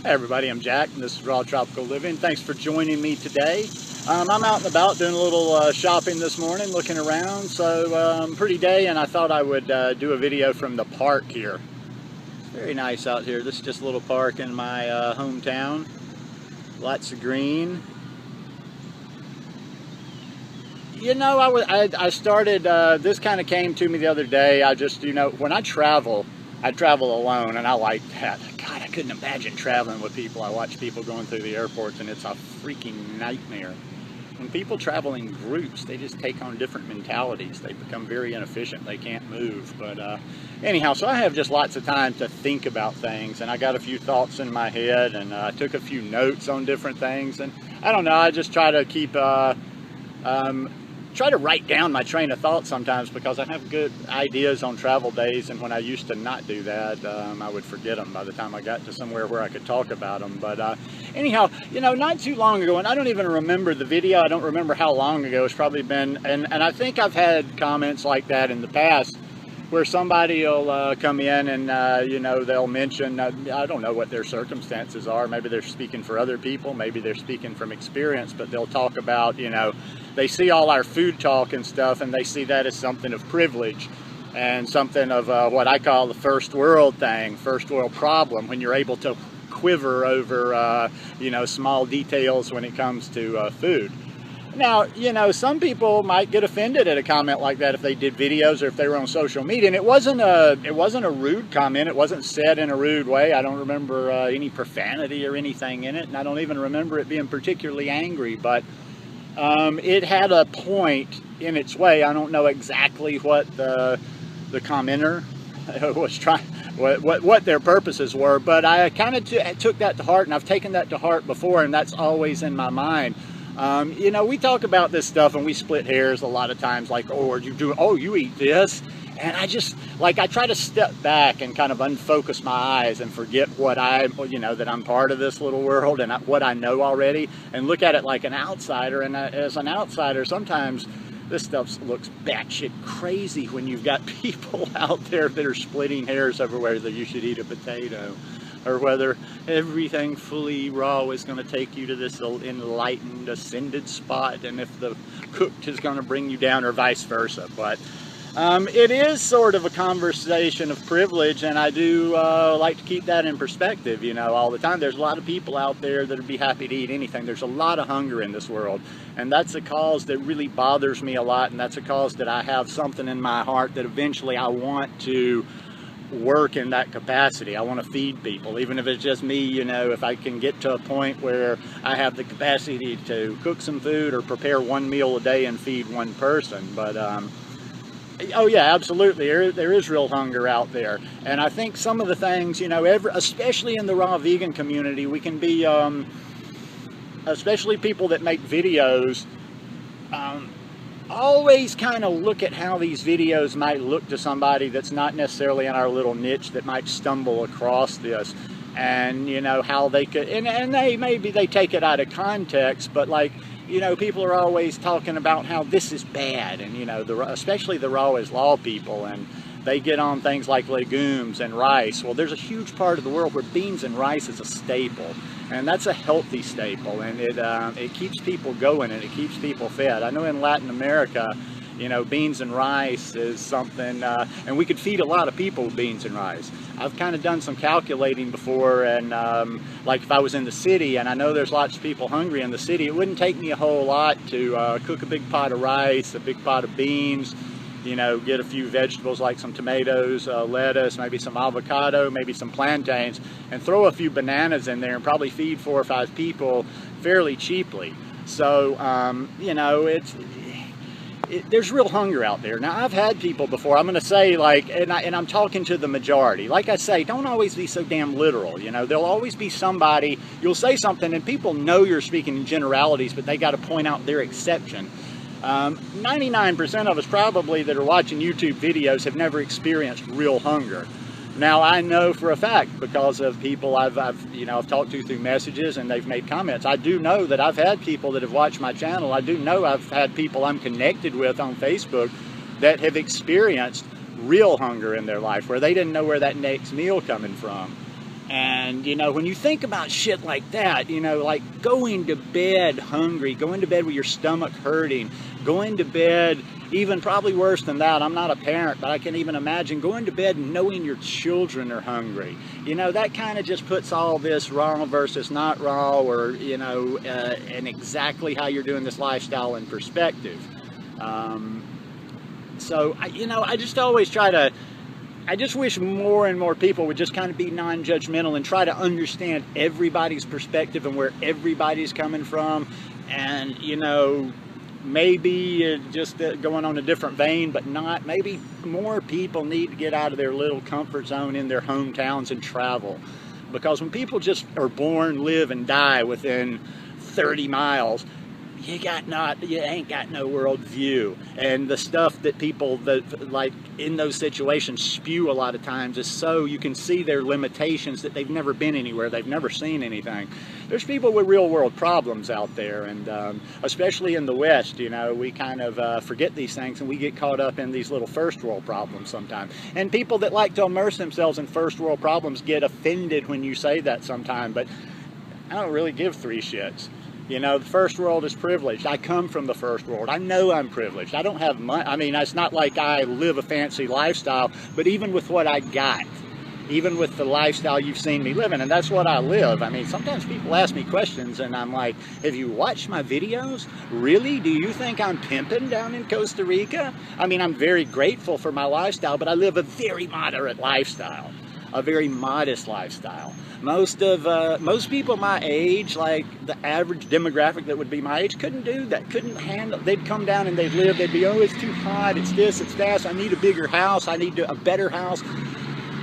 Hey everybody, I'm Jack and this is Raw Tropical Living. Thanks for joining me today. I'm out and about doing a little shopping this morning, looking around. So pretty day, and I thought I would do a video from the park here. It's very nice out here. This is just a little park in my hometown. Lots of green. You know, I started, this kind of came to me the other day. I just, you know, when I travel alone, and I like that. God, I couldn't imagine traveling with people. I watch people going through the airports, and it's a freaking nightmare. When people travel in groups, they just take on different mentalities. They become very inefficient. They can't move. But anyhow, so I have just lots of time to think about things, and I got a few thoughts in my head, and I took a few notes on different things. And I don't know, I just try to keep try to write down my train of thought sometimes, because I have good ideas on travel days, and when I used to not do that, I would forget them by the time I got to somewhere where I could talk about them. But anyhow, you know, not too long ago, and I don't even remember the video, I don't remember how long ago, it's probably been, and I think I've had comments like that in the past, where somebody will come in and, you know, they'll mention, I don't know what their circumstances are. Maybe they're speaking for other people. Maybe they're speaking from experience, but they'll talk about, you know, they see all our food talk and stuff, and they see that as something of privilege and something of what I call the first world thing, first world problem, when you're able to quiver over, you know, small details when it comes to food. Now, you know, some people might get offended at a comment like that if they did videos or if they were on social media. And it wasn't a rude comment. It wasn't said in a rude way. I don't remember any profanity or anything in it, and I don't even remember it being particularly angry. But it had a point in its way. I don't know exactly what the commenter was trying, what their purposes were, but I kind of took that to heart, and I've taken that to heart before, and that's always in my mind. You know, we talk about this stuff and we split hairs a lot of times, like, oh, you eat this. And I just, like, I try to step back and kind of unfocus my eyes and forget what you know, that I'm part of this little world and what I know already, and look at it like an outsider. And as an outsider, sometimes this stuff looks batshit crazy when you've got people out there that are splitting hairs over whether you should eat a potato, or whether everything fully raw is going to take you to this enlightened, ascended spot, and if the cooked is going to bring you down, or vice versa. But it is sort of a conversation of privilege, and I do like to keep that in perspective, you know, all the time. There's a lot of people out there that would be happy to eat anything. There's a lot of hunger in this world, and that's a cause that really bothers me a lot, and that's a cause that I have something in my heart that eventually I want to work in that capacity. I want to feed people, even if it's just me. You know, if I can get to a point where I have the capacity to cook some food or prepare one meal a day and feed one person. But oh yeah, absolutely, there is real hunger out there. And I think some of the things, you know, especially in the raw vegan community, we can be especially people that make videos, always kind of look at how these videos might look to somebody that's not necessarily in our little niche, that might stumble across this, and, you know, how they could, and maybe they take it out of context, but, like, you know, people are always talking about how this is bad, and, you know, especially the raw is law people, and they get on things like legumes and rice. Well, there's a huge part of the world where beans and rice is a staple, and that's a healthy staple, and it keeps people going, and it keeps people fed. I know in Latin America, you know, beans and rice is something, and we could feed a lot of people with beans and rice. I've kind of done some calculating before, and like if I was in the city, and I know there's lots of people hungry in the city, it wouldn't take me a whole lot to cook a big pot of rice, a big pot of beans, you know, get a few vegetables like some tomatoes, lettuce, maybe some avocado, maybe some plantains, and throw a few bananas in there and probably feed 4 or 5 people fairly cheaply. So, you know, there's real hunger out there. Now, I've had people before, I'm going to say, like, and I'm talking to the majority. Like I say, don't always be so damn literal, you know. There'll always be somebody, you'll say something and people know you're speaking in generalities, but they got to point out their exception. 99% of us probably that are watching YouTube videos have never experienced real hunger. Now, I know for a fact, because of people I've talked to through messages, and they've made comments. I do know that I've had people that have watched my channel. I do know I've had people I'm connected with on Facebook that have experienced real hunger in their life, where they didn't know where that next meal coming from. And, you know, when you think about shit like that, you know, like going to bed hungry, going to bed with your stomach hurting, going to bed, even probably worse than that, I'm not a parent, but I can even imagine going to bed knowing your children are hungry. You know, that kind of just puts all this raw versus not raw, or, you know, and exactly how you're doing this lifestyle in perspective. So, you know, I just always try to, I just wish more and more people would just kind of be non-judgmental and try to understand everybody's perspective and where everybody's coming from. And, you know, maybe just going on a different vein, but not, maybe more people need to get out of their little comfort zone in their hometowns and travel. Because when people just are born, live, and die within 30 miles, you ain't got no world view. And the stuff that people that like in those situations spew a lot of times is so you can see their limitations, that they've never been anywhere, they've never seen anything. There's people with real world problems out there, and especially in the West, you know, we kind of forget these things, and we get caught up in these little first world problems sometimes. And people that like to immerse themselves in first world problems get offended when you say that sometimes, but I don't really give three shits. You know, the first world is privileged. I come from the first world. I know I'm privileged. I don't have money. I mean, it's not like I live a fancy lifestyle, but even with what I got, even with the lifestyle you've seen me living, and that's what I live. I mean, sometimes people ask me questions, and I'm like, have you watched my videos? Really? Do you think I'm pimping down in Costa Rica? I mean, I'm very grateful for my lifestyle, but I live a very moderate lifestyle, a very modest lifestyle. Most people my age, like the average demographic that would be my age, couldn't do that, couldn't handle. They'd come down and they'd live, they'd be, oh, it's too hot, it's this, it's that, I need a bigger house, I need a better house.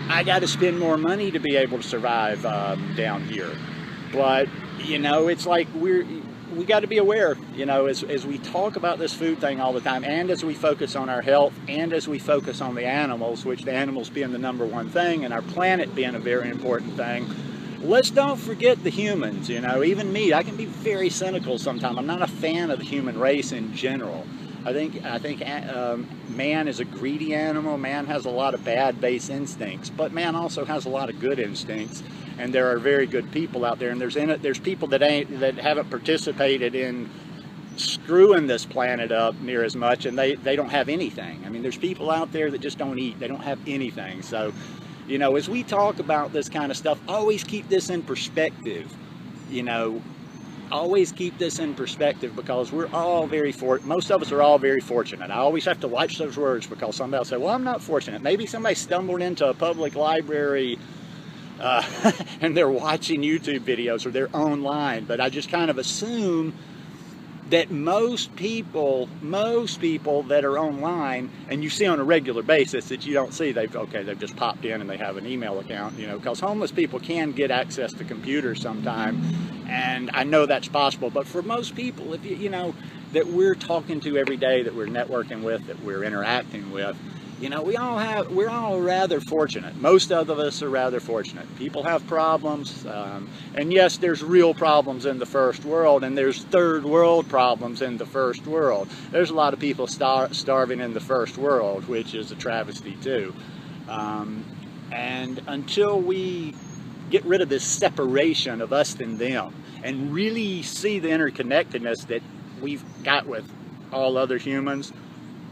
I got to spend more money to be able to survive down here. But, you know, it's like we got to be aware, you know, as we talk about this food thing all the time, and as we focus on our health, and as we focus on the animals, which the animals being the number one thing, and our planet being a very important thing, let's don't forget the humans. You know, even me, I can be very cynical sometimes. I'm not a fan of the human race in general. I think man is a greedy animal. Man has a lot of bad base instincts, but man also has a lot of good instincts. And there are very good people out there, and there's people that haven't participated in screwing this planet up near as much, and they don't have anything. I mean, there's people out there that just don't eat. They don't have anything. So, you know, as we talk about this kind of stuff, always keep this in perspective. You know, always keep this in perspective, because we're all most of us are all very fortunate. I always have to watch those words, because somebody will say, well, I'm not fortunate. Maybe somebody stumbled into a public library and they're watching YouTube videos, or they're online. But I just kind of assume that most people that are online, and you see on a regular basis, that you don't see, they've just popped in and they have an email account, you know, because homeless people can get access to computers sometime, and I know that's possible. But for most people, if you know, that we're talking to every day, that we're networking with, that we're interacting with, you know, we're all rather fortunate. Most of us are rather fortunate. People have problems, and yes, there's real problems in the first world, and there's third world problems in the first world. There's a lot of people starving in the first world, which is a travesty too. And until we get rid of this separation of us and them, and really see the interconnectedness that we've got with all other humans,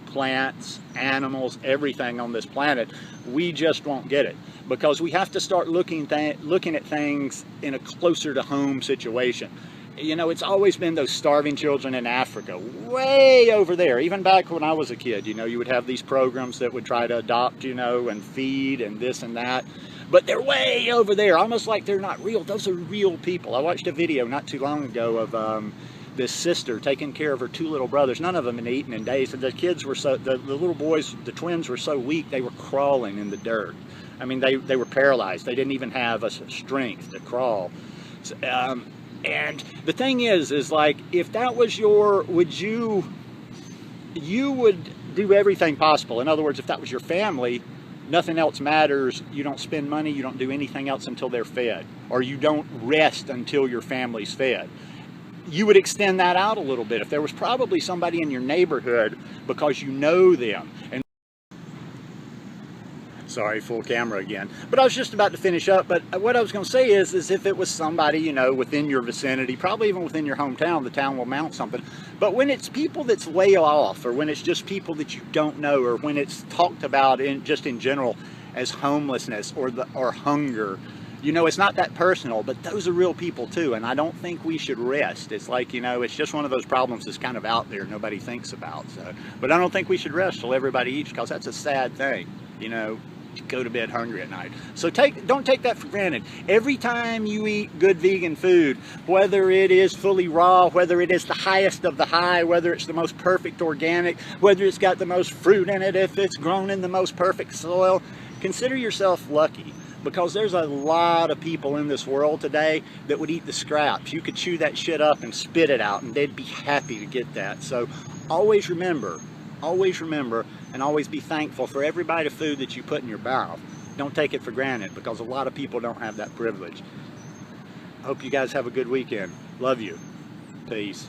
plants, animals, everything on this planet, we just won't get it. Because we have to start looking at things in a closer to home situation. You know, it's always been those starving children in Africa, way over there. Even back when I was a kid, you know, you would have these programs that would try to adopt, you know, and feed and this and that. But they're way over there, almost like they're not real. Those are real people. I watched a video not too long ago of this sister taking care of her two little brothers. None of them had eaten in days. And the kids were the little boys, the twins were so weak, they were crawling in the dirt. I mean, they were paralyzed. They didn't even have a strength to crawl. So, and the thing is like, if that was you would do everything possible. In other words, if that was your family, nothing else matters. You don't spend money. You don't do anything else until they're fed, or you don't rest until your family's fed. You would extend that out a little bit. If there was probably somebody in your neighborhood, because you know them, and Sorry, full camera again. But I was just about to finish up. But what I was going to say is if it was somebody, you know, within your vicinity, probably even within your hometown, the town will mount something. But when it's people that's way off, or when it's just people that you don't know, or when it's talked about just in general as homelessness or hunger, you know, it's not that personal, but those are real people too. And I don't think we should rest. It's like, you know, it's just one of those problems that's kind of out there, nobody thinks about. So, but I don't think we should rest till everybody eats, because that's a sad thing, you know. You go to bed hungry at night. So don't take that for granted. Every time you eat good vegan food, whether it is fully raw, whether it is the highest of the high, whether it's the most perfect organic, whether it's got the most fruit in it, if it's grown in the most perfect soil, consider yourself lucky, because there's a lot of people in this world today that would eat the scraps. You could chew that shit up and spit it out, and they'd be happy to get that. So always remember, and always be thankful for every bite of food that you put in your mouth. Don't take it for granted, because a lot of people don't have that privilege. I hope you guys have a good weekend. Love you. Peace.